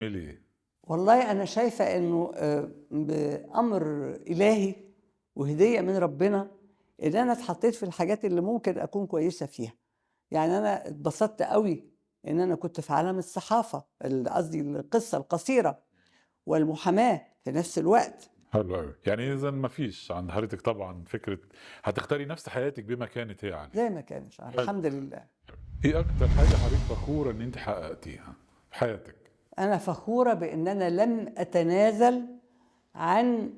إيه؟ والله أنا شايفة إنه بأمر إلهي وهدية من ربنا إن أنا اتحطيت في الحاجات اللي ممكن أكون كويسة فيها. يعني أنا اتبسطت أوي إن أنا كنت في عالم الصحافة قصدي القصة القصيرة والمحاماة في نفس الوقت. حلو أوي، يعني إذًا ما فيش عند حضرتك طبعًا فكرة هتختاري نفس حياتِك بما كانت هي عليه. زي ما كانش حلو. الحمد لله. إيه أكتر حاجة حضرتك فخورة إن أنتِ حققتيها في حياتِك؟ أنا فخورة بإن أنا لم أتنازل عن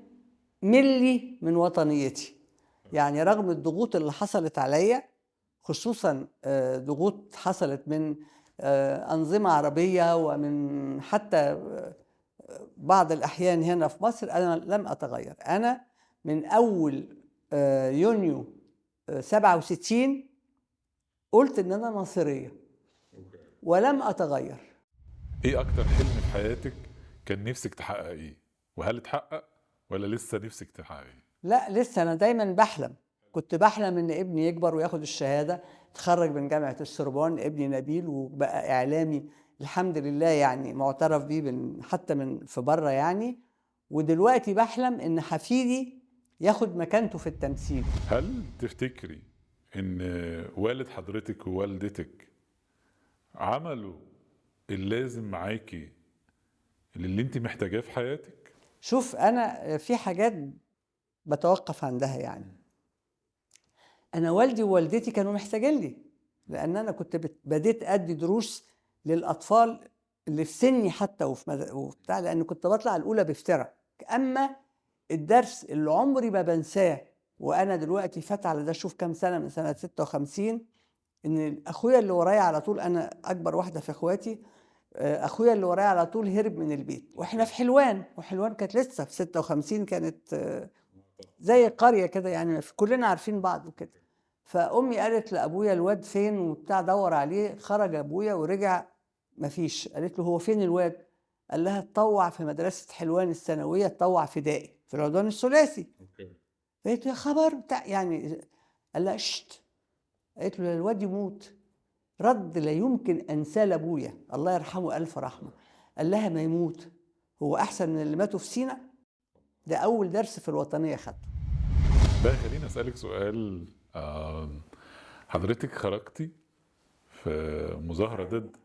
ملي من وطنيتي. يعني رغم الضغوط اللي حصلت عليا، خصوصا ضغوط حصلت من أنظمة عربية ومن حتى بعض الأحيان هنا في مصر، أنا لم أتغير. أنا من أول يونيو 67 قلت إن أنا ناصرية ولم أتغير. إيه أكتر حلم في حياتِك كان نفسِك تحققيه؟ وهل اتحقق والّا لسه نفسِك تحققيه؟ لا لسه أنا دايما بحلم. كنت بحلم إن ابني يكبر وياخد الشهادة، اتخرج من جامعة السوربون ابني نبيل وبقى إعلامي الحمد لله، يعني معترف بيه حتى من في بره يعني. ودلوقتي بحلم إن حفيدي ياخد مكانته في التمثيل. هل تفتكري إن والد حضرتك ووالدتِك عملوا اللازم معاكِ للي أنتِ محتاجاه في حياتِك؟ شوف أنا في حاجات بتوقف عندها يعني. أنا والدي ووالدتي كانوا محتاجين لي، لأن أنا كنت بديت أدي دروس للأطفال اللي في سني حتى وبتاع، لأن كنت بطلع الأولى بافتراء. أما الدرس اللي عمري ما بنساه وأنا دلوقتي فات على ده شوف كام سنة، من سنة 56، إن أخويا اللي ورايا على طول، أنا أكبر واحدة في إخواتي، أخويا اللي ورايا على طول هرب من البيت وإحنا في حلوان، وحلوان كانت لسه في 56 كانت زي قرية كده يعني كلنا عارفين بعض وكده. فأمي قالت لأبويا الواد فين وبتاع، دور عليه. خرج أبويا ورجع مفيش. قالت له هو فين الواد؟ قال لها اتطوع في مدرسة حلوان الثانوية، اتطوع فدائي في العدوان الثلاثي. قالت له يا خبر بتاع يعني. قال لها شت. قالت له الواد يموت. رد لا يمكن أنساه لأبويا الله يرحمه ألف رحمة. قال لها ما يموت هو أحسن من اللي ماتوا في سينا. ده أول درس في الوطنية خدته. ده خلّيني أسألِك سؤال. حضرتِك خرجتِ في مظاهرة ضد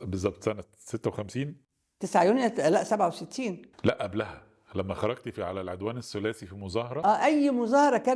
بالضبط سنة 56؟ 9 يونيو لا 67. لأ قبلها، لمّا خرجتِ على العدوان الثلاثي في مظاهرة. أي مظاهرة كانت